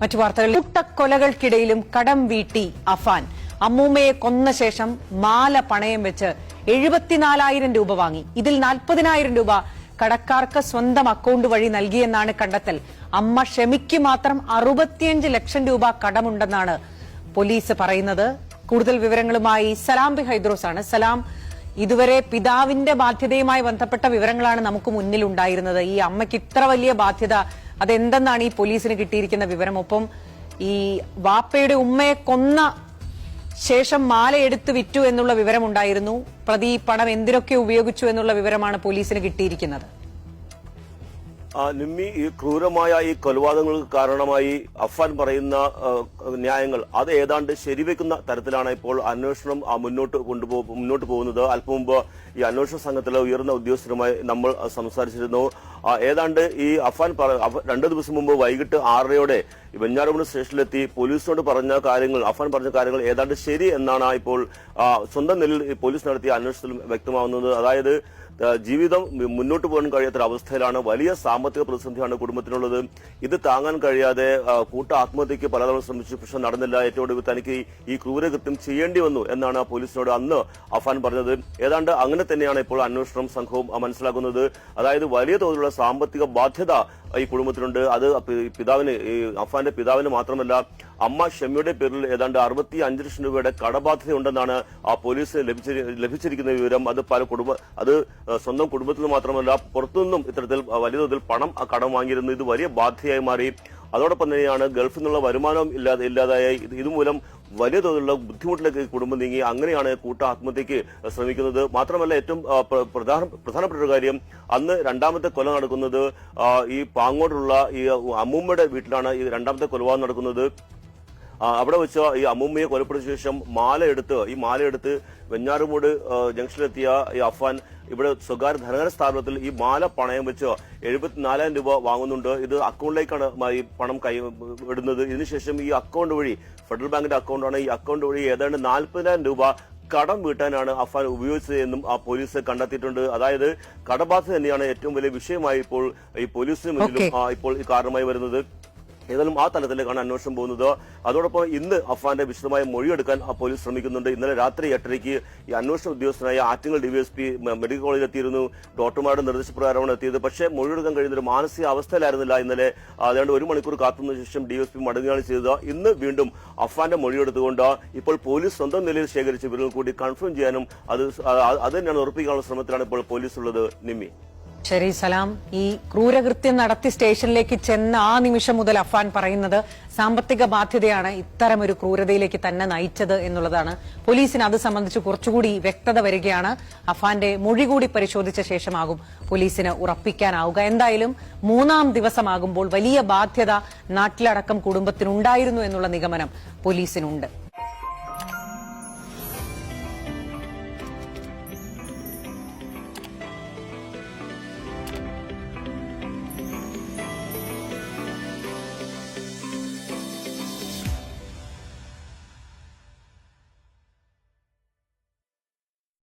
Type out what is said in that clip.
മറ്റു വാർത്തകൾ. കൂട്ടക്കൊലകൾക്കിടയിലും കടം വീട്ടി അഫാൻ. അമ്മൂമ്മയെ കൊന്ന ശേഷം മാല പണയം വെച്ച് 74,000 രൂപ വാങ്ങി. ഇതിൽ 40,000 രൂപ കടക്കാർക്ക് സ്വന്തം അക്കൌണ്ട് വഴി നൽകിയെന്നാണ് കണ്ടെത്തൽ. അമ്മ ഷെമിക്ക് മാത്രം 65 ലക്ഷം രൂപ കടമുണ്ടെന്നാണ് പോലീസ് പറയുന്നത്. കൂടുതൽ വിവരങ്ങളുമായി സലാം ബി ഹൈദ്രോസ് ആണ്. സലാം, ഇതുവരെ പിതാവിന്റെ ബാധ്യതയുമായി ബന്ധപ്പെട്ട വിവരങ്ങളാണ് നമുക്ക് മുന്നിൽ ഉണ്ടായിരുന്നത്. ഈ അമ്മയ്ക്ക് ഇത്ര വലിയ ബാധ്യത അതെന്തെന്നാണ് ഈ പോലീസിന് കിട്ടിയിരിക്കുന്ന വിവരം? ഒപ്പം ഈ വാപ്പയുടെ ഉമ്മയെ കൊന്ന ശേഷം മാല എടുത്തു വിറ്റു എന്നുള്ള വിവരമുണ്ടായിരുന്നു. പ്രതി പണം എന്തിനൊക്കെ ഉപയോഗിച്ചു എന്നുള്ള വിവരമാണ് പോലീസിന് കിട്ടിയിരിക്കുന്നത്. നിമ്മി, ഈ ക്രൂരമായ ഈ കൊലപാതകങ്ങൾക്ക് കാരണമായി അഫാൻ പറയുന്ന ന്യായങ്ങൾ അത് ഏതാണ്ട് ശരിവെക്കുന്ന തരത്തിലാണ് ഇപ്പോൾ അന്വേഷണം മുന്നോട്ട് പോകുന്നത്. അല്പം മുമ്പ് ഈ അന്വേഷണ സംഘത്തിലെ ഉയർന്ന ഉദ്യോഗസ്ഥരുമായി നമ്മൾ സംസാരിച്ചിരുന്നു. ഏതാണ്ട് ഈ അഫാൻ 2 ദിവസം മുമ്പ് വൈകിട്ട് 6:30 വെഞ്ഞാറമൂട് സ്റ്റേഷനിലെത്തി പോലീസിനോട് അഫാൻ പറഞ്ഞ കാര്യങ്ങൾ ഏതാണ്ട് ശരി എന്നാണ് ഇപ്പോൾ സ്വന്തം നിലയിൽ പോലീസ് നടത്തിയ അന്വേഷണത്തിൽ വ്യക്തമാവുന്നത്. അതായത് ജീവിതം മുന്നോട്ട് പോകാൻ കഴിയാത്തൊരവസ്ഥയിലാണ്. വലിയ സാമ്പത്തിക പ്രതിസന്ധിയാണ് കുടുംബത്തിനുള്ളത്. ഇത് താങ്ങാൻ കഴിയാതെ കൂട്ട ആത്മഹത്യക്ക് പലതവണ ശ്രമിച്ചു, പക്ഷെ നടന്നില്ല. ഏറ്റവും ഒടുവിൽ തനിക്ക് ഈ ക്രൂരകൃത്യം ചെയ്യേണ്ടി വന്നു എന്നാണ് പോലീസിനോട് അന്ന് അഫാൻ പറഞ്ഞത്. ഏതാണ്ട് അങ്ങനെ തന്നെയാണ് ഇപ്പോൾ അന്വേഷണം സംഘവും മനസ്സിലാക്കുന്നത്. അതായത് വലിയ തോതിലുള്ള സാമ്പത്തിക ബാധ്യത ഈ കുടുംബത്തിനുണ്ട്. അത് അഫാന്റെ പിതാവിന് മാത്രമല്ല, അമ്മ ഷെമിയുടെ പേരിൽ ഏതാണ്ട് 65 ലക്ഷം രൂപയുടെ കടബാധ്യതയുണ്ടെന്നാണ് പോലീസ് ലഭിച്ചിരിക്കുന്ന വിവരം. അത് സ്വന്തം കുടുംബത്തിൽ മാത്രമല്ല പുറത്തുനിന്നും ഇത്തരത്തിൽ വലിയ തോതിൽ പണം കടം വാങ്ങിയിരുന്നു. ഇത് വലിയ ബാധ്യതയായി മാറി. അതോടൊപ്പം തന്നെയാണ് ഗൾഫിൽ നിന്നുള്ള വരുമാനം ഇല്ലാതായ ഇതുമൂലം വലിയ തോതിലുള്ള ബുദ്ധിമുട്ടിലേക്ക് കുടുംബം നീങ്ങി. അങ്ങനെയാണ് കൂട്ട ആത്മഹത്യക്ക് ശ്രമിക്കുന്നത്. മാത്രമല്ല, ഏറ്റവും പ്രധാനപ്പെട്ട ഒരു കാര്യം, അന്ന് രണ്ടാമത്തെ കൊല നടക്കുന്നത് ഈ പാങ്ങോടുള്ള ഈ അമ്മൂമ്മയുടെ വീട്ടിലാണ് ഈ രണ്ടാമത്തെ കൊലപാതകം നടക്കുന്നത്. അവിടെ വെച്ച് ഈ അമ്മൂമ്മയെ കൊലപ്പെടുത്തിയ ശേഷം മാലയെടുത്ത് വെഞ്ഞാറുമൂട് ജംഗ്ഷനിലെത്തിയ ഈ അഫാൻ ഇവിടെ സ്വകാര്യ ധനകാര്യ സ്ഥാപനത്തിൽ ഈ മാല പണയം വെച്ച് 74,000 രൂപ വാങ്ങുന്നുണ്ട്. ഇത് അക്കൗണ്ടിലേക്കാണ് ഈ പണം ഇടുന്നത്. ഇതിനുശേഷം ഈ അക്കൗണ്ട് വഴി, ഫെഡറൽ ബാങ്കിന്റെ അക്കൗണ്ടാണ്, ഈ അക്കൗണ്ട് വഴി ഏതാണ്ട് 40,000 രൂപ കടം വീട്ടാനാണ് അഫാൻ ഉപയോഗിച്ചത് എന്നും പോലീസ് കണ്ടെത്തിയിട്ടുണ്ട്. അതായത് കടബാധ്യത തന്നെയാണ് ഏറ്റവും വലിയ വിഷയമായി ഇപ്പോൾ ഈ പോലീസിന് മുന്നിലും ഇപ്പോൾ കാരണമായി വരുന്നത്. ഏതായാലും ആ തലത്തിലേക്കാണ് അന്വേഷണം പോകുന്നത്. അതോടൊപ്പം ഇന്ന് അഫാന്റെ വിശദമായ മൊഴിയെടുക്കാൻ പോലീസ് ശ്രമിക്കുന്നുണ്ട്. ഇന്നലെ രാത്രി 8:30 ഈ അന്വേഷണ ഉദ്യോഗസ്ഥനായ ആറ്റിങ്ങൽ ഡിവൈഎസ്പി മെഡിക്കൽ കോളേജിൽ എത്തിയിരുന്നു. ഡോക്ടർമാരുടെ നിർദ്ദേശപ്രകാരമാണ് എത്തിയത്. പക്ഷേ മൊഴിയെടുക്കാൻ കഴിയുന്ന ഒരു മാനസിക അവസ്ഥയിലായിരുന്നില്ല ഇന്നലെ. അതുകൊണ്ട് 1 മണിക്കൂർ കാത്തുനിന്ന ശേഷം ഡിവൈഎസ്പി മടങ്ങുകയാണ് ചെയ്തത്. ഇന്ന് വീണ്ടും അഫാന്റെ മൊഴിയെടുത്തുകൊണ്ട് ഇപ്പോൾ പോലീസ് സ്വന്തം നിലയിൽ ശേഖരിച്ച വിവരങ്ങൾ കൂടി കൺഫേം ചെയ്യാനും അത് തന്നെയാണ് ഉറപ്പിക്കാനുള്ള ശ്രമത്തിലാണ് ഇപ്പോൾ പോലീസ് ഉള്ളത്. നിമ്മി, ശരി സലാം. ഈ ക്രൂരകൃത്യം നടത്തി സ്റ്റേഷനിലേക്ക് ചെന്ന ആ നിമിഷം മുതൽ അഫാൻ പറയുന്നത് സാമ്പത്തിക ബാധ്യതയാണ് ഇത്തരമൊരു ക്രൂരതയിലേക്ക് തന്നെ നയിച്ചത് എന്നുള്ളതാണ്. പോലീസിന് അത് സംബന്ധിച്ച് കുറച്ചുകൂടി വ്യക്തത വരികയാണ്. അഫാന്റെ മൊഴി കൂടി പരിശോധിച്ച ശേഷമാകും പോലീസിന് ഉറപ്പിക്കാനാവുക. എന്തായാലും 3ാം ദിവസമാകുമ്പോൾ വലിയ ബാധ്യത നാട്ടിലടക്കം കുടുംബത്തിനുണ്ടായിരുന്നു എന്നുള്ള നിഗമനം പോലീസിനുണ്ട്.